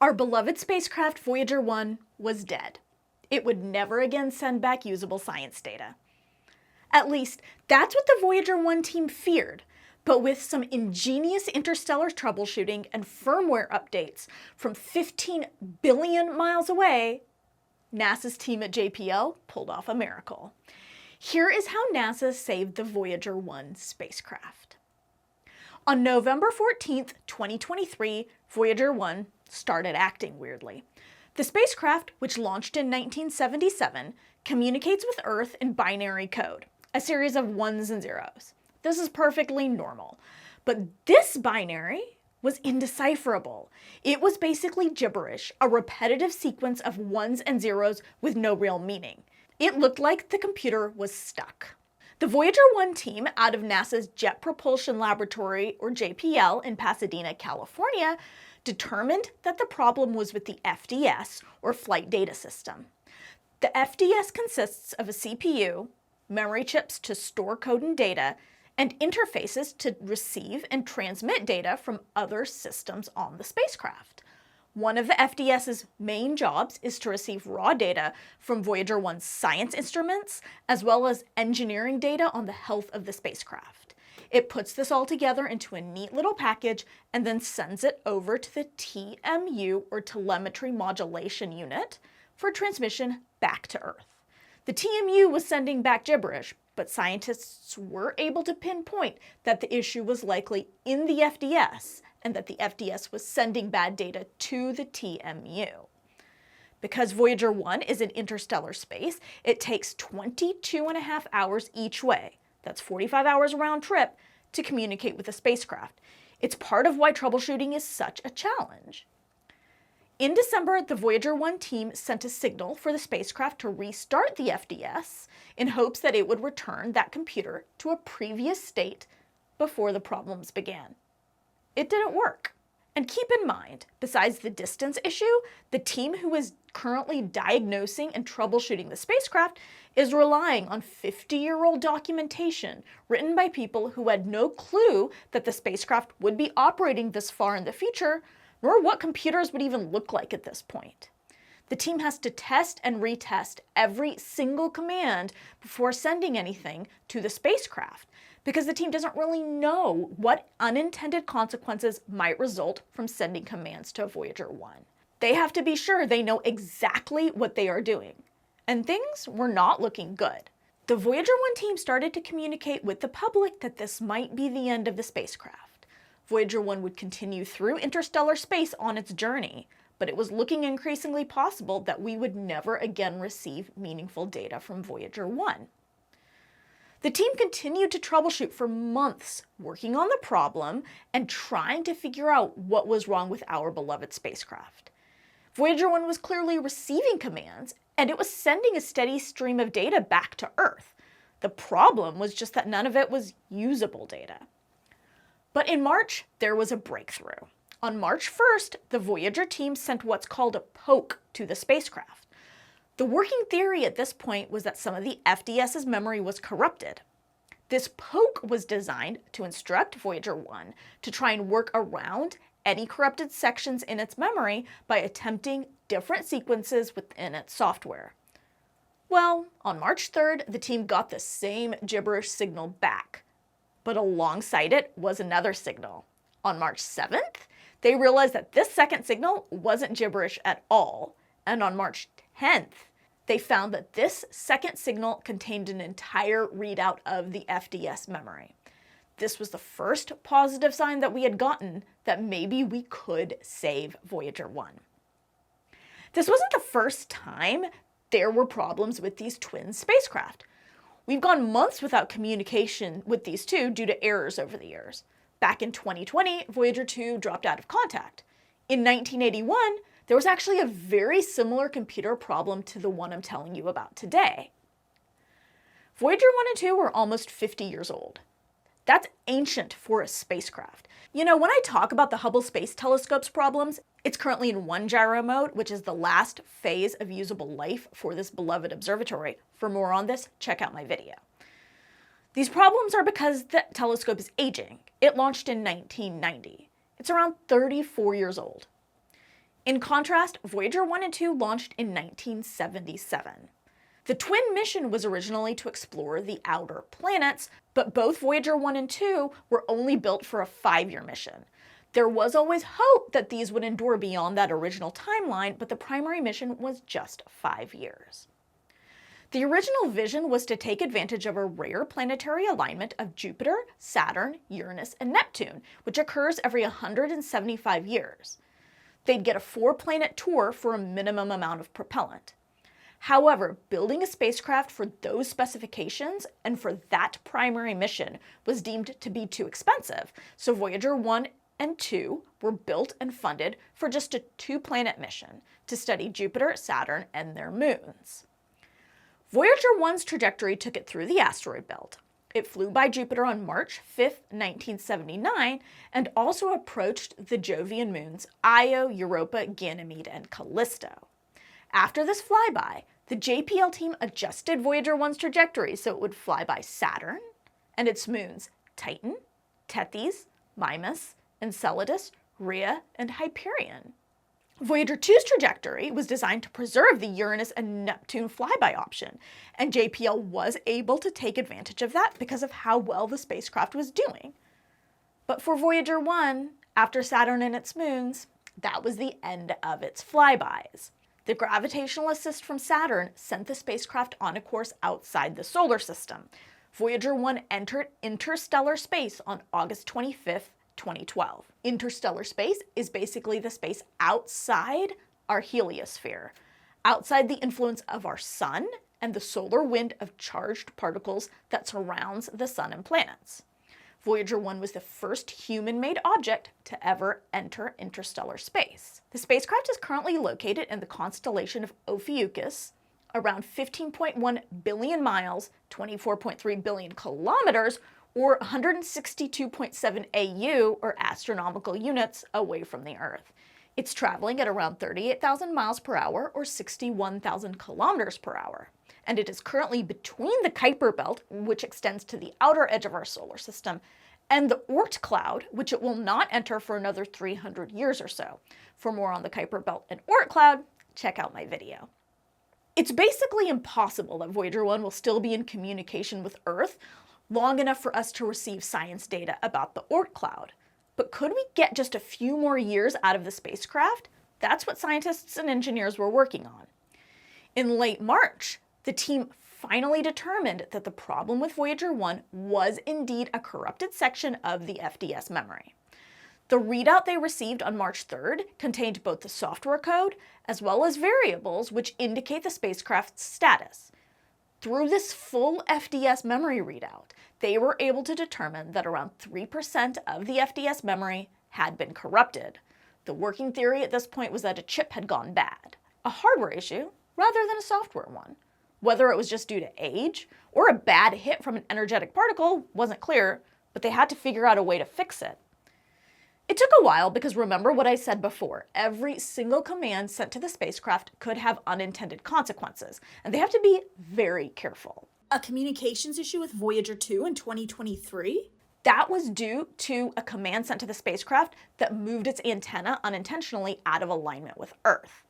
Our beloved spacecraft Voyager 1 was dead. It would never again send back usable science data. At least, that's what the Voyager 1 team feared, but with some ingenious interstellar troubleshooting and firmware updates from 15 billion miles away, NASA's team at JPL pulled off a miracle. Here is how NASA saved the Voyager 1 spacecraft. On November 14, 2023, Voyager 1 started acting weirdly. The spacecraft, which launched in 1977, communicates with Earth in binary code, a series of ones and zeros. This is perfectly normal. But this binary was indecipherable. It was basically gibberish, a repetitive sequence of ones and zeros with no real meaning. It looked like the computer was stuck. The Voyager 1 team out of NASA's Jet Propulsion Laboratory, or JPL, in Pasadena, California, determined that the problem was with the FDS, or Flight Data System. The FDS consists of a CPU, memory chips to store code and data, and interfaces to receive and transmit data from other systems on the spacecraft. One of the FDS's main jobs is to receive raw data from Voyager 1's science instruments, as well as engineering data on the health of the spacecraft. It puts this all together into a neat little package and then sends it over to the TMU, or Telemetry Modulation Unit, for transmission back to Earth. The TMU was sending back gibberish, but scientists were able to pinpoint that the issue was likely in the FDS and that the FDS was sending bad data to the TMU. Because Voyager 1 is in interstellar space, it takes 22.5 hours each way, that's 45 hours round trip, to communicate with the spacecraft. It's part of why troubleshooting is such a challenge. In December, the Voyager 1 team sent a signal for the spacecraft to restart the FDS in hopes that it would return that computer to a previous state before the problems began. It didn't work. And keep in mind, besides the distance issue, the team who is currently diagnosing and troubleshooting the spacecraft is relying on 50-year-old documentation written by people who had no clue that the spacecraft would be operating this far in the future, nor what computers would even look like at this point. The team has to test and retest every single command before sending anything to the spacecraft, because the team doesn't really know what unintended consequences might result from sending commands to Voyager 1. They have to be sure they know exactly what they are doing. And things were not looking good. The Voyager 1 team started to communicate with the public that this might be the end of the spacecraft. Voyager 1 would continue through interstellar space on its journey, but it was looking increasingly possible that we would never again receive meaningful data from Voyager 1. The team continued to troubleshoot for months, working on the problem and trying to figure out what was wrong with our beloved spacecraft. Voyager 1 was clearly receiving commands, and it was sending a steady stream of data back to Earth. The problem was just that none of it was usable data. But in March, there was a breakthrough. On March 1st, the Voyager team sent what's called a poke to the spacecraft. The working theory at this point was that some of the FDS's memory was corrupted. This poke was designed to instruct Voyager 1 to try and work around any corrupted sections in its memory by attempting different sequences within its software. Well, on March 3rd, the team got the same gibberish signal back. But alongside it was another signal. On March 7th, they realized that this second signal wasn't gibberish at all. And on March 10th, they found that this second signal contained an entire readout of the FDS memory. This was the first positive sign that we had gotten that maybe we could save Voyager 1. This wasn't the first time there were problems with these twin spacecraft. We've gone months without communication with these two due to errors over the years. Back in 2020, Voyager 2 dropped out of contact. In 1981, there was actually a very similar computer problem to the one I'm telling you about today. Voyager 1 and 2 were almost 50 years old. That's ancient for a spacecraft. You know, when I talk about the Hubble Space Telescope's problems, it's currently in 1 gyro mode, which is the last phase of usable life for this beloved observatory. For more on this, check out my video. These problems are because the telescope is aging. It launched in 1990. It's around 34 years old. In contrast, Voyager 1 and 2 launched in 1977. The twin mission was originally to explore the outer planets, but both Voyager 1 and 2 were only built for a 5-year mission. There was always hope that these would endure beyond that original timeline, but the primary mission was just 5 years. The original vision was to take advantage of a rare planetary alignment of Jupiter, Saturn, Uranus, and Neptune, which occurs every 175 years. They'd get a 4-planet tour for a minimum amount of propellant. However, building a spacecraft for those specifications and for that primary mission was deemed to be too expensive, so Voyager 1 and 2 were built and funded for just a 2-planet mission to study Jupiter, Saturn, and their moons. Voyager 1's trajectory took it through the asteroid belt. It flew by Jupiter on March 5, 1979, and also approached the Jovian moons Io, Europa, Ganymede, and Callisto. After this flyby, the JPL team adjusted Voyager 1's trajectory so it would fly by Saturn and its moons Titan, Tethys, Mimas, Enceladus, Rhea, and Hyperion. Voyager 2's trajectory was designed to preserve the Uranus and Neptune flyby option, and JPL was able to take advantage of that because of how well the spacecraft was doing. But for Voyager 1, after Saturn and its moons, that was the end of its flybys. The gravitational assist from Saturn sent the spacecraft on a course outside the solar system. Voyager 1 entered interstellar space on August 25, 2012. Interstellar space is basically the space outside our heliosphere, outside the influence of our sun and the solar wind of charged particles that surrounds the sun and planets. Voyager 1 was the first human-made object to ever enter interstellar space. The spacecraft is currently located in the constellation of Ophiuchus, around 15.1 billion miles, 24.3 billion kilometers, or 162.7 AU, or astronomical units, away from the Earth. It's traveling at around 38,000 miles per hour, or 61,000 kilometers per hour. And it is currently between the Kuiper belt, which extends to the outer edge of our solar system, and the Oort cloud, which it will not enter for another 300 years or so. For more on the Kuiper belt and Oort cloud, check out my video. It's basically impossible that Voyager 1 will still be in communication with Earth long enough for us to receive science data about the Oort cloud. But could we get just a few more years out of the spacecraft? That's what scientists and engineers were working on. In late March, the team finally determined that the problem with Voyager 1 was indeed a corrupted section of the FDS memory. The readout they received on March 3rd contained both the software code as well as variables which indicate the spacecraft's status. Through this full FDS memory readout, they were able to determine that around 3% of the FDS memory had been corrupted. The working theory at this point was that a chip had gone bad, a hardware issue rather than a software one. Whether it was just due to age or a bad hit from an energetic particle wasn't clear, but they had to figure out a way to fix it. It took a while because remember what I said before, every single command sent to the spacecraft could have unintended consequences, and they have to be very careful. A communications issue with Voyager 2 in 2023? That was due to a command sent to the spacecraft that moved its antenna unintentionally out of alignment with Earth.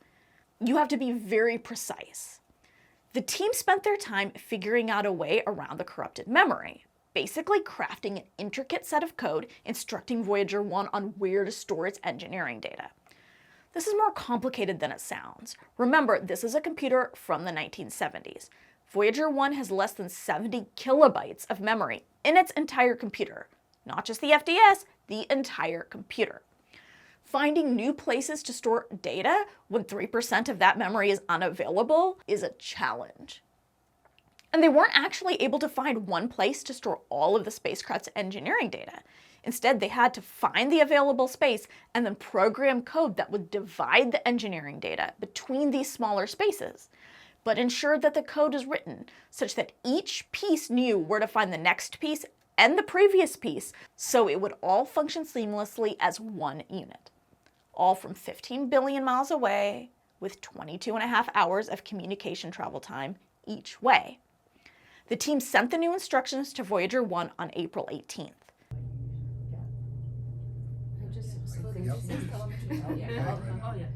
You have to be very precise. The team spent their time figuring out a way around the corrupted memory, basically crafting an intricate set of code instructing Voyager 1 on where to store its engineering data. This is more complicated than it sounds. Remember, this is a computer from the 1970s. Voyager 1 has less than 70 kilobytes of memory in its entire computer. Not just the FDS, the entire computer. Finding new places to store data when 3% of that memory is unavailable is a challenge. And they weren't actually able to find one place to store all of the spacecraft's engineering data. Instead, they had to find the available space and then program code that would divide the engineering data between these smaller spaces, but ensure that the code is written such that each piece knew where to find the next piece and the previous piece, so it would all function seamlessly as one unit. All from 15 billion miles away, with 22.5 hours of communication travel time each way. The team sent the new instructions to Voyager 1 on April 18th. Yep.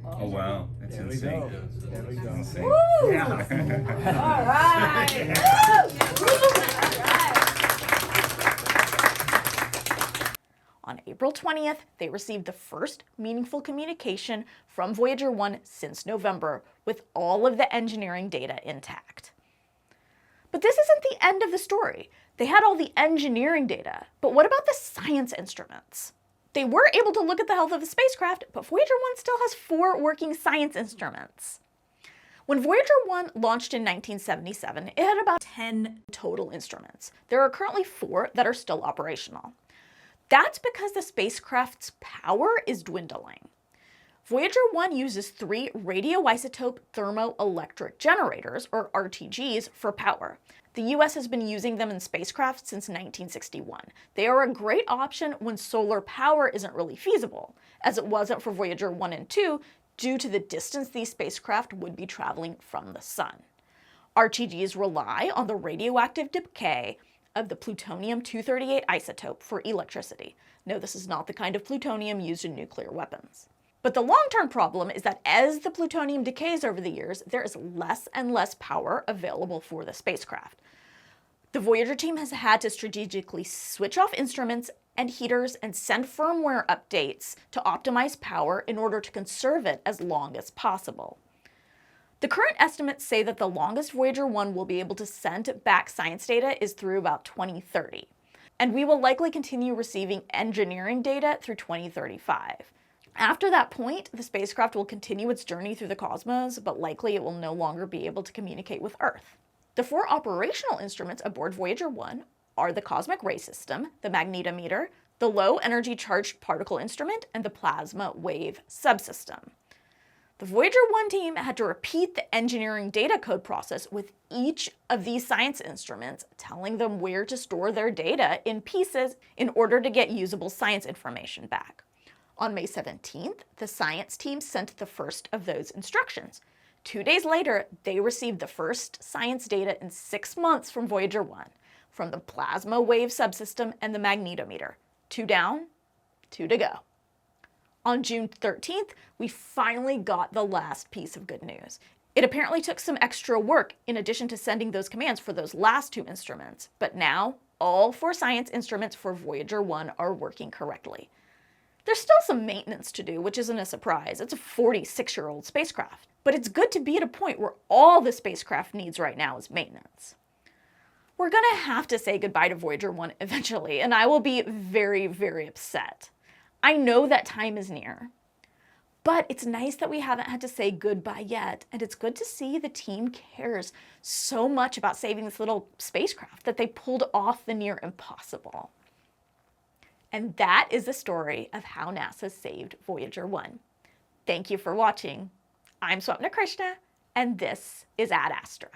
Oh wow, that's There we insane. go. There we go. Insane. All right. On April 20th, they received the first meaningful communication from Voyager 1 since November, with all of the engineering data intact. But this isn't the end of the story. They had all the engineering data, but what about the science instruments? They were able to look at the health of the spacecraft, but Voyager 1 still has 4 working science instruments. When Voyager 1 launched in 1977, it had about 10 total instruments. There are currently 4 that are still operational. That's because the spacecraft's power is dwindling. Voyager 1 uses 3 radioisotope thermoelectric generators, or RTGs, for power. The US has been using them in spacecraft since 1961. They are a great option when solar power isn't really feasible, as it wasn't for Voyager 1 and 2 due to the distance these spacecraft would be traveling from the sun. RTGs rely on the radioactive decay of the plutonium-238 isotope for electricity. No, this is not the kind of plutonium used in nuclear weapons. But the long-term problem is that as the plutonium decays over the years, there is less and less power available for the spacecraft. The Voyager team has had to strategically switch off instruments and heaters and send firmware updates to optimize power in order to conserve it as long as possible. The current estimates say that the longest Voyager 1 will be able to send back science data is through about 2030, and we will likely continue receiving engineering data through 2035. After that point, the spacecraft will continue its journey through the cosmos, but likely it will no longer be able to communicate with Earth. The 4 operational instruments aboard Voyager 1 are the cosmic ray system, the magnetometer, the low-energy charged particle instrument, and the plasma wave subsystem. The Voyager 1 team had to repeat the engineering data code process with each of these science instruments, telling them where to store their data in pieces in order to get usable science information back. On May 17th, the science team sent the first of those instructions. 2 days later, they received the first science data in 6 months from Voyager 1, from the plasma wave subsystem and the magnetometer. 2 down, 2 to go. On June 13th, we finally got the last piece of good news. It apparently took some extra work in addition to sending those commands for those last 2 instruments, but now all 4 science instruments for Voyager 1 are working correctly. There's still some maintenance to do, which isn't a surprise. It's a 46-year-old spacecraft. But it's good to be at a point where all the spacecraft needs right now is maintenance. We're gonna have to say goodbye to Voyager 1 eventually, and I will be very, very upset. I know that time is near. But it's nice that we haven't had to say goodbye yet, and it's good to see the team cares so much about saving this little spacecraft that they pulled off the near impossible. And that is the story of how NASA saved Voyager 1. Thank you for watching. I'm Swapna Krishna, and this is Ad Astra.